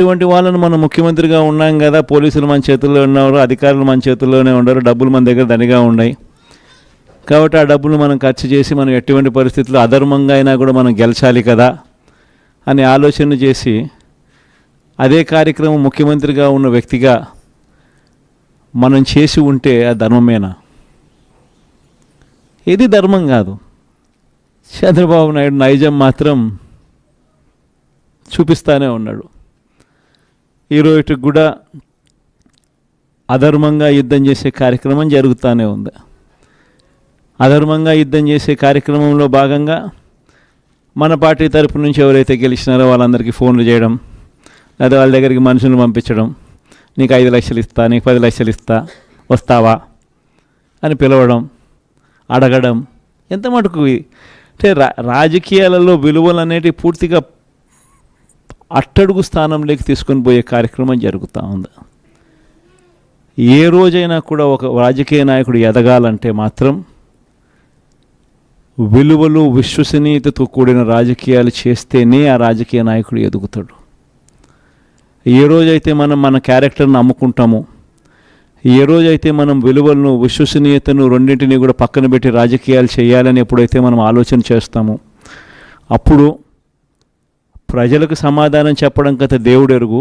ఇటువంటి వాళ్ళను మనం ముఖ్యమంత్రిగా ఉన్నాం కదా, పోలీసులు మన చేతుల్లో ఉన్నారు, అధికారులు మన చేతుల్లోనే ఉండరు, డబ్బులు మన దగ్గర దండిగా ఉన్నాయి కాబట్టి ఆ డబ్బులు మనం ఖర్చు చేసి మనం ఎటువంటి పరిస్థితుల్లో అధర్మంగా అయినా కూడా మనం గెలిచాలి కదా అని ఆలోచన చేసి అదే కార్యక్రమం ముఖ్యమంత్రిగా ఉన్న వ్యక్తిగా మనం చేసి ఉంటే ఆ ధర్మమేనా? ఇది ధర్మం కాదు. చంద్రబాబు నాయుడు నైజం మాత్రం చూపిస్తానే ఉన్నాడు. ఈరోజు కూడా అధర్మంగా యుద్ధం చేసే కార్యక్రమం జరుగుతూనే ఉంది. అధర్మంగా యుద్ధం చేసే కార్యక్రమంలో భాగంగా మన పార్టీ తరపు నుంచి ఎవరైతే గెలిచినారో వాళ్ళందరికీ ఫోన్లు చేయడం, లేదా వాళ్ళ దగ్గరికి మనుషులను పంపించడం, నీకు 5 లక్షలు ఇస్తా, నీకు 10 లక్షలు ఇస్తా, వస్తావా అని పిలవడం, అడగడం. ఎంత మటుకు అంటే రాజకీయాలలో విలువలు అనేటివి పూర్తిగా అట్టడుగు స్థానంలోకి తీసుకొని పోయే కార్యక్రమం జరుగుతూ ఉంది. ఏ రోజైనా కూడా ఒక రాజకీయ నాయకుడు ఎదగాలంటే మాత్రం విలువలు విశ్వసనీయతతో కూడిన రాజకీయాలు చేస్తేనే ఆ రాజకీయ నాయకుడు ఎదుగుతాడు. ఏ రోజైతే మనం మన క్యారెక్టర్ని అమ్ముకుంటామో, ఏ రోజైతే మనం విలువలను విశ్వసనీయతను రెండింటినీ కూడా పక్కన పెట్టి రాజకీయాలు చేయాలని ఎప్పుడైతే మనం ఆలోచన చేస్తామో అప్పుడు ప్రజలకు సమాధానం చెప్పడం కథ దేవుడు ఎరుగు,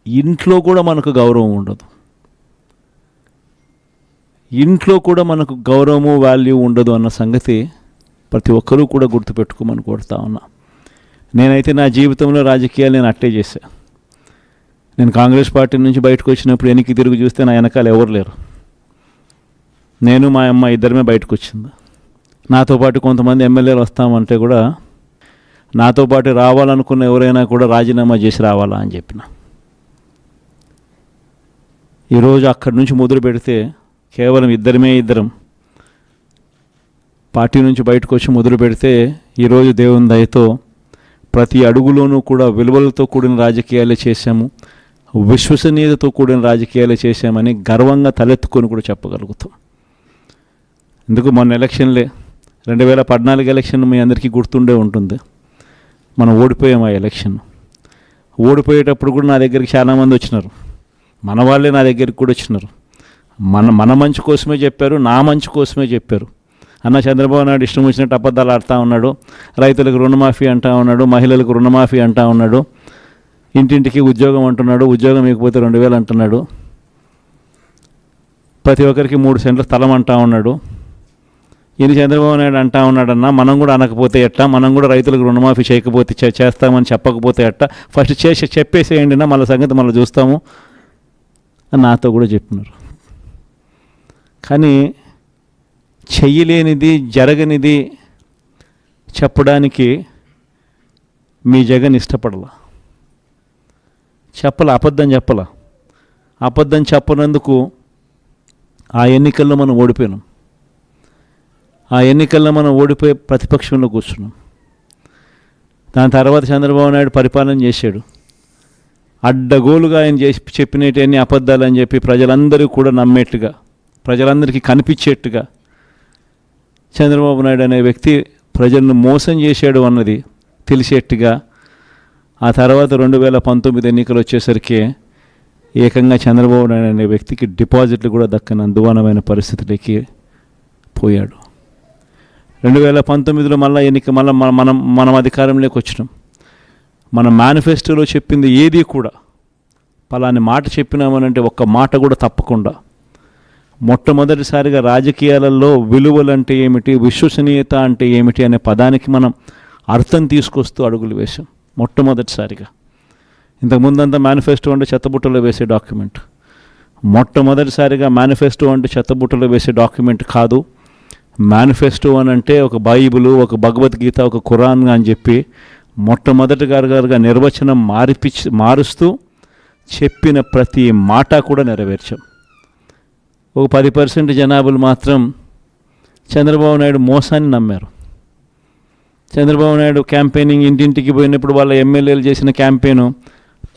ఇంట్లో కూడా మనకు గౌరవం ఉండదు. ఇంట్లో కూడా మనకు గౌరవము వాల్యూ ఉండదు అన్న సంగతి ప్రతి ఒక్కరూ కూడా గుర్తుపెట్టుకోమని కోరుతా ఉన్నా. నేనైతే నా జీవితంలో రాజకీయాలు నేను అట్టే చేశా. నేను కాంగ్రెస్ పార్టీ నుంచి బయటకు వచ్చినప్పుడు వెనక్కి తిరిగి చూస్తే నా వెనకాల ఎవరు లేరు. నేను మా అమ్మ ఇద్దరమే బయటకు వచ్చింది. నాతో పాటు కొంతమంది ఎమ్మెల్యేలు వస్తామంటే కూడా నాతో పాటు రావాలనుకున్న ఎవరైనా కూడా రాజీనామా చేసి రావాలా అని చెప్పిన. ఈరోజు అక్కడి నుంచి మొదలు పెడితే కేవలం ఇద్దరం పార్టీ నుంచి బయటకు వచ్చి మొదలు పెడితే ఈరోజు దేవుని దయతో ప్రతి అడుగులోనూ కూడా విలువలతో కూడిన రాజకీయాలే చేశాము, విశ్వసనీయతతో కూడిన రాజకీయాలే చేశామని గర్వంగా తలెత్తుకొని కూడా చెప్పగలుగుతాం. ఎందుకు మొన్న ఎలక్షన్లే 2014 ఎలక్షన్ మీ అందరికీ గుర్తుండే ఉంటుంది. మనం ఓడిపోయాం ఆ ఎలక్షన్. ఓడిపోయేటప్పుడు కూడా నా దగ్గరికి చాలామంది వచ్చినారు, మన వాళ్ళే నా దగ్గరికి కూడా వచ్చినారు. మన మంచి కోసమే చెప్పారు, నా మంచి కోసమే చెప్పారు. అన్న చంద్రబాబు నాయుడు ఇష్టం వచ్చినట్టు అబద్ధాలు ఆడుతూ ఉన్నాడు, రైతులకు రుణమాఫీ అంటూ ఉన్నాడు, మహిళలకు రుణమాఫీ అంటూ ఉన్నాడు, ఇంటింటికి ఉద్యోగం అంటున్నాడు, ఉద్యోగం ఇకపోతే 2000 అంటున్నాడు, ప్రతి ఒక్కరికి 3 సెంట్ల స్థలం అంటూ ఉన్నాడు. ఇది చంద్రబాబు నాయుడు అంటా ఉన్నాడన్నా, మనం కూడా అనకపోతే ఎట్టా, మనం కూడా రైతులకు రుణమాఫీ చేయకపోతే చేస్తామని చెప్పకపోతే ఎట్టా, ఫస్ట్ చెప్పేసేయండి నా, మళ్ళీ సంగతి మళ్ళీ చూస్తాము అని నాతో కూడా చెప్పినారు. కానీ చెయ్యలేనిది జరగనిది చెప్పడానికి మీ జగన్ ఇష్టపడలా, అబద్ధం చెప్పలా. అబద్ధం చెప్పనందుకు ఆ ఎన్నికల్లో మనం ఓడిపోయినాం. ఆ ఎన్నికల్లో మనం ఓడిపోయి ప్రతిపక్షంలో కూర్చున్నాం. దాని తర్వాత చంద్రబాబు నాయుడు పరిపాలన చేశాడు. అడ్డగోలుగా ఆయన చెప్పినవన్నీ అబద్ధాలు అని చెప్పి ప్రజలందరూ కూడా నమ్మేట్టుగా, ప్రజలందరికీ కనిపించేట్టుగా చంద్రబాబు నాయుడు అనే వ్యక్తి ప్రజలను మోసం చేశాడు అన్నది తెలిసేట్టుగా ఆ తర్వాత 2019 ఎన్నికలు వచ్చేసరికి ఏకంగా చంద్రబాబు నాయుడు అనే వ్యక్తికి డిపాజిట్లు కూడా దక్కని అందువానమైన పరిస్థితులకి పోయాడు. 2019లో మళ్ళీ మనం అధికారంలోకి వచ్చినాం. మన మేనిఫెస్టోలో చెప్పింది ఏది కూడా పలాని మాట చెప్పినామనంటే ఒక్క మాట కూడా తప్పకుండా మొట్టమొదటిసారిగా రాజకీయాలలో విలువలు అంటే ఏమిటి, విశ్వసనీయత అంటే ఏమిటి అనే పదానికి మనం అర్థం తీసుకొస్తూ అడుగులు వేసాం మొట్టమొదటిసారిగా. ఇంతకుముందంతా మేనిఫెస్టో అంటే చెత్తబుట్టలో వేసే డాక్యుమెంట్. మొట్టమొదటిసారిగా మేనిఫెస్టో అంటే చెత్తబుట్టలో వేసే డాక్యుమెంట్ కాదు. మేనిఫెస్టో అని అంటే ఒక బైబిలు, ఒక భగవద్గీత, ఒక ఖురాన్ అని చెప్పి మొట్టమొదటిగా నిర్వచనం మారుస్తూ చెప్పిన ప్రతి మాట కూడా నెరవేర్చాం. ఒక 10% జనాభాలు మాత్రం చంద్రబాబు నాయుడు మోసాన్ని నమ్మారు. చంద్రబాబు నాయుడు క్యాంపెయినింగ్ ఇంటింటికి పోయినప్పుడు వాళ్ళ ఎమ్మెల్యేలు చేసిన క్యాంపెయిన్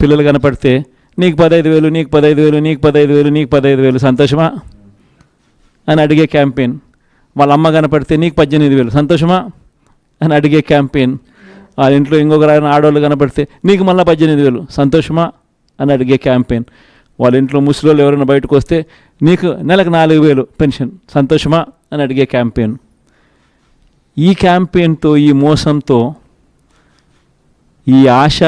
పిల్లలు కనపడితే నీకు 15,000, నీకు 15,000, నీకు 15,000, నీకు 15,000 సంతోషమా అని అడిగే క్యాంపెయిన్. వాళ్ళ అమ్మ కనపడితే నీకు 18,000 సంతోషమా అని అడిగే క్యాంపెయిన్. వాళ్ళ ఇంట్లో ఇంకొకరు ఆయన ఆడవాళ్ళు కనపడితే నీకు మళ్ళీ 18,000 సంతోషమా అని అడిగే క్యాంపెయిన్. వాళ్ళ ఇంట్లో ముసలోళ్ళు ఎవరైనా బయటకు వస్తే నీకు నెలకు 4,000 పెన్షన్ సంతోషమా అని అడిగే క్యాంపెయిన్. ఈ క్యాంపెయిన్తో, ఈ మోసంతో, ఈ ఆశ